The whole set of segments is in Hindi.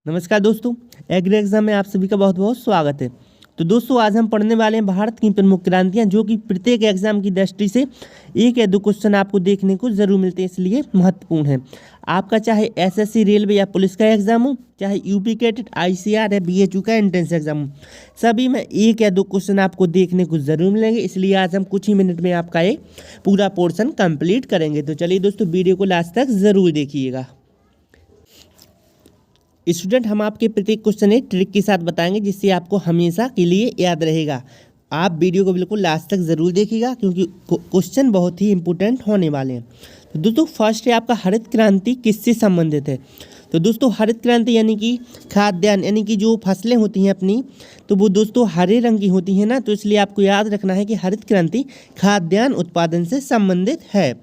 नमस्कार दोस्तों, एग्री एग्जाम में आप सभी का बहुत बहुत स्वागत है। तो दोस्तों आज हम पढ़ने वाले हैं भारत की प्रमुख क्रांतियां, जो कि प्रत्येक एग्जाम की दृष्टि से एक या दो क्वेश्चन आपको देखने को जरूर मिलते हैं, इसलिए महत्वपूर्ण है। आपका चाहे एसएससी, रेलवे या पुलिस का एग्जाम हो, चाहे यूपी कैडेट, आईसीआर या बीएचयू का एंट्रेंस एग्जाम हो, सभी में एक या दो क्वेश्चन आपको देखने को जरूर मिलेंगे। इसलिए आज हम कुछ ही मिनट में आपका ये पूरा पोर्शन कंप्लीट करेंगे। तो चलिए दोस्तों, वीडियो को लास्ट तक जरूर देखिएगा। स्टूडेंट, हम आपके प्रत्येक क्वेश्चन एक ट्रिक के साथ बताएंगे, जिससे आपको हमेशा के लिए याद रहेगा। आप वीडियो को बिल्कुल लास्ट तक ज़रूर देखिएगा, क्योंकि क्वेश्चन बहुत ही इंपॉर्टेंट होने वाले हैं। तो दोस्तों फर्स्ट है आपका, हरित क्रांति किससे संबंधित है। तो दोस्तों हरित क्रांति यानी कि खाद्यान्न, यानी कि जो फसलें होती हैं अपनी, तो वो दोस्तों हरे रंग की होती हैं ना। तो इसलिए आपको याद रखना है कि हरित क्रांति खाद्यान्न उत्पादन से संबंधित है।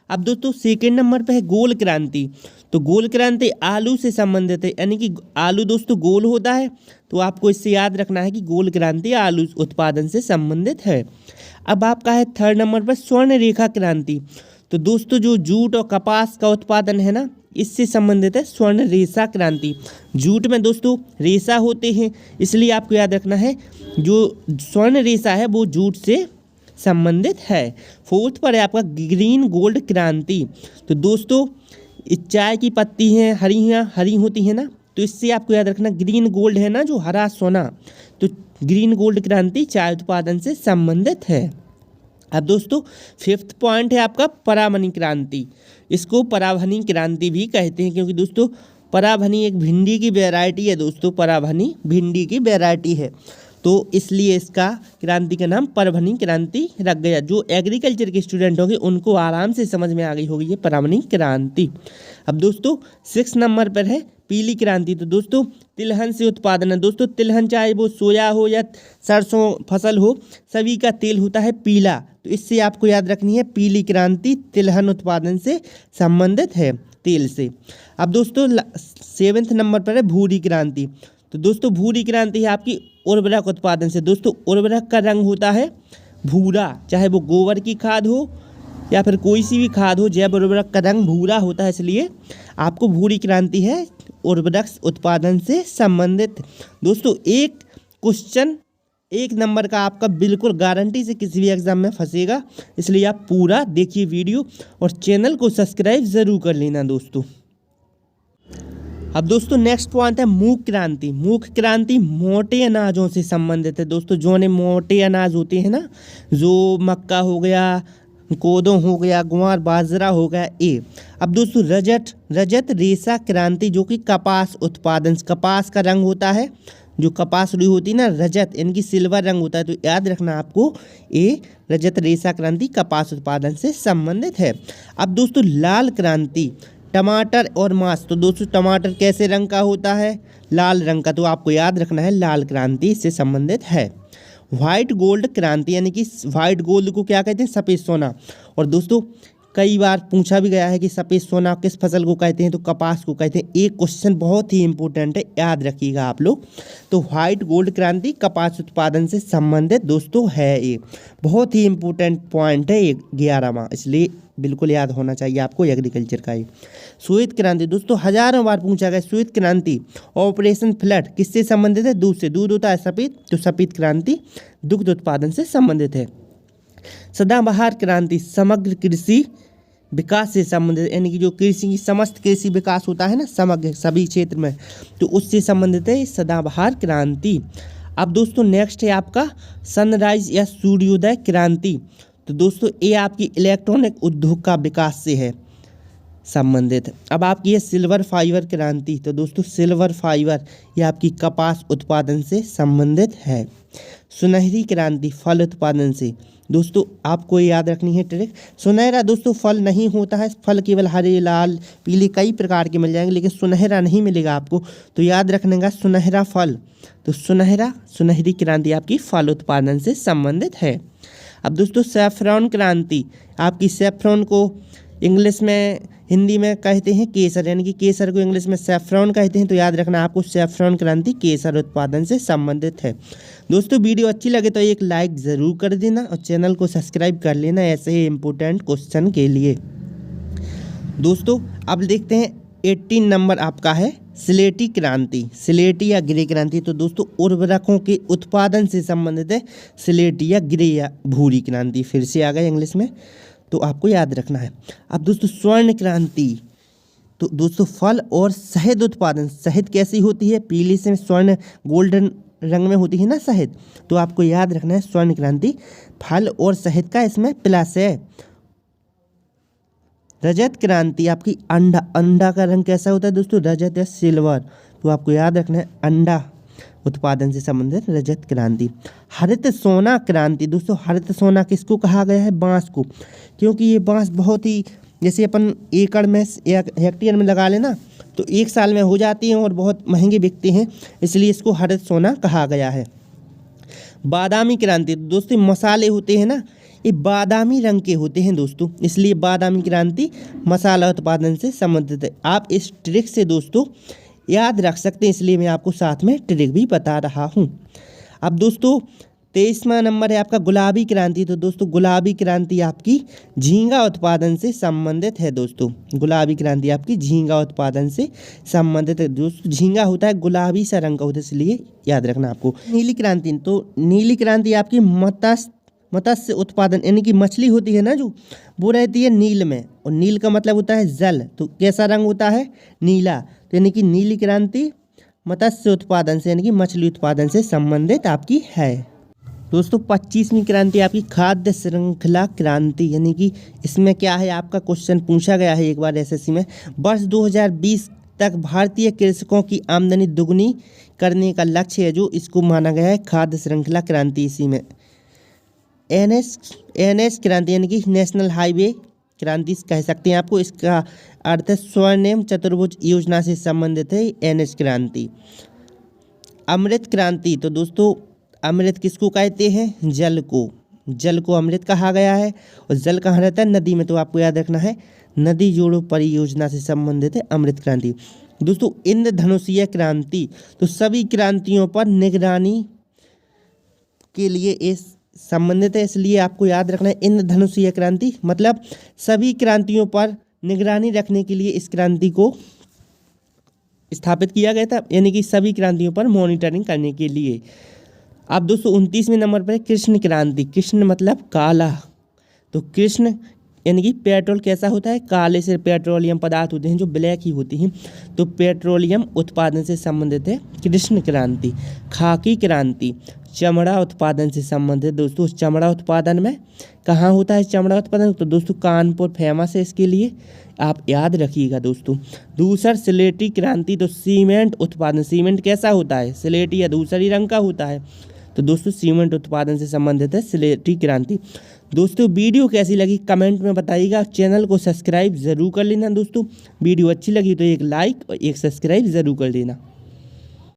अब दोस्तों सेकेंड नंबर पे है गोल क्रांति। तो गोल क्रांति आलू से संबंधित है, यानी कि आलू दोस्तों गोल होता है, तो आपको इससे याद रखना है कि गोल क्रांति आलू उत्पादन से संबंधित है। अब आपका है थर्ड नंबर पर स्वर्ण रेखा क्रांति। तो दोस्तों जो जूट और कपास का उत्पादन है ना, इससे संबंधित है स्वर्ण रेशा क्रांति। जूट में दोस्तों रेशा होते हैं, इसलिए आपको याद रखना है जो स्वर्ण रेशा है वो जूट से संबंधित है। फोर्थ पर है आपका ग्रीन गोल्ड क्रांति। तो दोस्तों चाय की पत्ती हैं हरी होती है ना, तो इससे आपको याद रखना ग्रीन गोल्ड है ना, जो हरा सोना, तो ग्रीन गोल्ड क्रांति चाय उत्पादन से संबंधित है। अब दोस्तों फिफ्थ पॉइंट है आपका पराभनी क्रांति। इसको पराभनी क्रांति भी कहते हैं, क्योंकि दोस्तों पराभनी एक भिंडी की वैरायटी है। दोस्तों पराभनी भिंडी की वैरायटी है, तो इसलिए इसका क्रांति का नाम परभनी क्रांति रख गया। जो एग्रीकल्चर के स्टूडेंट होंगे उनको आराम से समझ में आ गई होगी ये परभनी क्रांति। अब दोस्तों 6 नंबर पर है पीली क्रांति। तो दोस्तों तिलहन से उत्पादन है। दोस्तों तिलहन चाहे वो सोया हो या सरसों फसल हो, सभी का तेल होता है पीला, तो इससे आपको याद रखनी है पीली क्रांति तिलहन उत्पादन से संबंधित है, तेल से। अब दोस्तों 7वें नंबर पर है भूरी क्रांति। तो दोस्तों भूरी क्रांति है आपकी उर्वरक उत्पादन से। दोस्तों उर्वरक का रंग होता है भूरा, चाहे वो गोबर की खाद हो या फिर कोई सी भी खाद हो, जैव उर्वरक का रंग भूरा होता है, इसलिए आपको भूरी क्रांति है उर्वरक उत्पादन से संबंधित। दोस्तों एक क्वेश्चन 1 नंबर का आपका बिल्कुल गारंटी से किसी भी एग्जाम में फंसेगा, इसलिए आप पूरा देखिए वीडियो और चैनल को सब्सक्राइब ज़रूर कर लेना दोस्तों। अब दोस्तों नेक्स्ट पॉइंट है मूंग क्रांति। मूंग क्रांति मोटे अनाजों से संबंधित है। दोस्तों जो ने मोटे अनाज होते हैं ना, जो मक्का हो गया, कोदो हो गया, ग्वार, बाजरा हो गया, ये। अब दोस्तों रजत रेशा क्रांति, जो कि कपास उत्पादन, कपास का रंग होता है, जो कपास रुई होती है ना, रजत यानी सिल्वर रंग होता है, तो याद रखना आपको ये रजत रेशा क्रांति कपास उत्पादन से संबंधित है। अब दोस्तों लाल क्रांति टमाटर और मांस। तो दोस्तों टमाटर कैसे रंग का होता है, लाल रंग का, तो आपको याद रखना है लाल क्रांति इससे संबंधित है। व्हाइट गोल्ड क्रांति, यानी कि व्हाइट गोल्ड को क्या कहते हैं, सफ़ेद सोना। और दोस्तों कई बार पूछा भी गया है कि सफ़ेद सोना किस फसल को कहते हैं, तो कपास को कहते हैं। एक क्वेश्चन बहुत ही इंपॉर्टेंट है, याद रखिएगा आप लोग। तो व्हाइट गोल्ड क्रांति कपास उत्पादन से संबंधित दोस्तों है, ये बहुत ही इंपॉर्टेंट पॉइंट है, ये 11वां, इसलिए बिल्कुल याद होना चाहिए आपको एग्रीकल्चर का ये। श्वेत क्रांति दोस्तों हजारों बार पूछा गया। श्वेत क्रांति ऑपरेशन फ्लड किससे संबंधित है, दूध से। दूध होता है सफ़ेद, तो सफ़ेद क्रांति दुग्ध उत्पादन से संबंधित है। सदाबहार क्रांति समग्र कृषि विकास से संबंधित, यानी कि जो कृषि की समस्त कृषि विकास होता है ना, समग्र सभी क्षेत्र में, तो उससे संबंधित है सदाबहार क्रांति। अब दोस्तों नेक्स्ट है आपका सनराइज या सूर्योदय क्रांति। तो दोस्तों ये आपकी इलेक्ट्रॉनिक उद्योग का विकास से है संबंधित। अब आपकी है सिल्वर फाइबर क्रांति। तो दोस्तों सिल्वर फाइबर ये आपकी कपास उत्पादन से संबंधित है। सुनहरी क्रांति फल उत्पादन से। दोस्तों आपको याद रखनी है ट्रिक, सुनहरा दोस्तों फल नहीं होता है, फल केवल हरे, लाल, पीले कई प्रकार के मिल जाएंगे, लेकिन सुनहरा नहीं मिलेगा आपको, तो याद रखने का सुनहरा फल। तो सुनहरी क्रांति आपकी फल उत्पादन से संबंधित है। अब दोस्तों सैफरॉन क्रांति, आपकी सैफरॉन को इंग्लिश में, हिंदी में कहते हैं केसर, यानी कि केसर को इंग्लिश में सैफरॉन कहते हैं, तो याद रखना आपको सैफरॉन क्रांति केसर उत्पादन से संबंधित है। दोस्तों वीडियो अच्छी लगे तो एक लाइक ज़रूर कर देना और चैनल को सब्सक्राइब कर लेना ऐसे ही इम्पोर्टेंट क्वेश्चन के लिए। दोस्तों अब देखते हैं 18 नंबर आपका है स्लेटी क्रांति, स्लेटी या ग्रे क्रांति। तो दोस्तों उर्वरकों के उत्पादन से संबंधित है स्लेटी या ग्रे या भूरी क्रांति। फिर से आ गए इंग्लिश में, तो आपको याद रखना है। अब दोस्तों स्वर्ण क्रांति, तो दोस्तों फल और शहद उत्पादन। शहद कैसी होती है? पीली से स्वर्ण गोल्डन रंग में होती है ना शहद, तो आपको याद रखना है स्वर्ण क्रांति फल और शहद का इसमें प्लस है। रजत क्रांति आपकी अंडा, अंडा का रंग कैसा होता है दोस्तों? रजत या सिल्वर, तो आपको याद रखना है अंडा उत्पादन से संबंधित रजत क्रांति। हरित सोना क्रांति, दोस्तों हरित सोना किसको कहा गया है? बांस को, क्योंकि ये बांस बहुत ही, जैसे अपन एकड़ में या हेक्टेयर में लगा लेना तो 1 साल में हो जाती हैं और बहुत महंगे बिकते हैं, इसलिए इसको हरित सोना कहा गया है। बादामी क्रांति, दोस्तों मसाले होते हैं ना, ये बादामी रंग के होते हैं दोस्तों, इसलिए बादामी क्रांति मसाला उत्पादन से संबंधित है। आप इस ट्रिक से दोस्तों याद रख सकते हैं, इसलिए मैं आपको साथ में ट्रिक भी बता रहा हूँ। अब दोस्तों 23वां नंबर है आपका गुलाबी क्रांति। तो दोस्तों गुलाबी क्रांति आपकी झींगा उत्पादन से संबंधित है। दोस्तों गुलाबी क्रांति आपकी झींगा उत्पादन से संबंधित है। दोस्तों झींगा होता है गुलाबी सा रंग का होता है, इसलिए याद रखना आपको। नीली क्रांति, तो नीली क्रांति आपकी मत्स्य उत्पादन, यानी कि मछली होती है ना जो, वो रहती है नील में, और नील का मतलब होता है जल, तो कैसा रंग होता है? नीला। तो यानी कि नीली क्रांति मत्स्य उत्पादन से, यानी कि मछली उत्पादन से संबंधित आपकी है। दोस्तों 25वीं क्रांति आपकी खाद्य श्रृंखला क्रांति, यानी कि इसमें क्या है, आपका क्वेश्चन पूछा गया है एक बार एसएससी में। वर्ष 2020 तक भारतीय कृषकों की आमदनी दुगनी करने का लक्ष्य है, जो इसको माना गया है खाद्य श्रृंखला क्रांति। इसी में एनएच क्रांति, यानी कि नेशनल हाईवे क्रांति कह सकते हैं आपको। इसका अर्थ है स्वर्णिम चतुर्भुज योजना से संबंधित है एनएच क्रांति। अमृत क्रांति, तो दोस्तों अमृत किसको कहते हैं? जल को, जल को अमृत कहा गया है, और जल कहाँ रहता है? नदी में, तो आपको याद रखना है नदी जोड़ो परियोजना से संबंधित है अमृत क्रांति। दोस्तों इंद्रधनुषीय क्रांति, तो सभी क्रांतियों पर निगरानी के लिए इस संबंधित है, इसलिए आपको याद रखना है इंद्रधनुषीय क्रांति, मतलब सभी क्रांतियों पर निगरानी रखने के लिए इस क्रांति को स्थापित किया गया था, यानी कि सभी क्रांतियों पर मॉनिटरिंग करने के लिए। अब दोस्तों 29वें नंबर पर कृष्ण क्रांति। कृष्ण मतलब काला, तो कृष्ण यानी कि पेट्रोल कैसा होता है? काले से पेट्रोलियम पदार्थ होते हैं जो ब्लैक ही होती हैं, तो पेट्रोलियम उत्पादन से संबंधित है कृष्ण क्रांति। खाकी क्रांति चमड़ा उत्पादन से संबंधित। दोस्तों चमड़ा उत्पादन में कहाँ होता है चमड़ा उत्पादन? तो दोस्तों कानपुर फेमस है इसके लिए, आप याद रखिएगा दोस्तों। दूसर स्लेटी क्रांति, तो सीमेंट उत्पादन। सीमेंट कैसा होता है? स्लेटी या दूसरी रंग का होता है, तो दोस्तों सीमेंट उत्पादन से संबंधित है स्लेटी क्रांति। दोस्तों वीडियो कैसी लगी कमेंट में बताइएगा। चैनल को सब्सक्राइब ज़रूर कर लेना दोस्तों। वीडियो अच्छी लगी तो एक लाइक और एक सब्सक्राइब ज़रूर कर देना।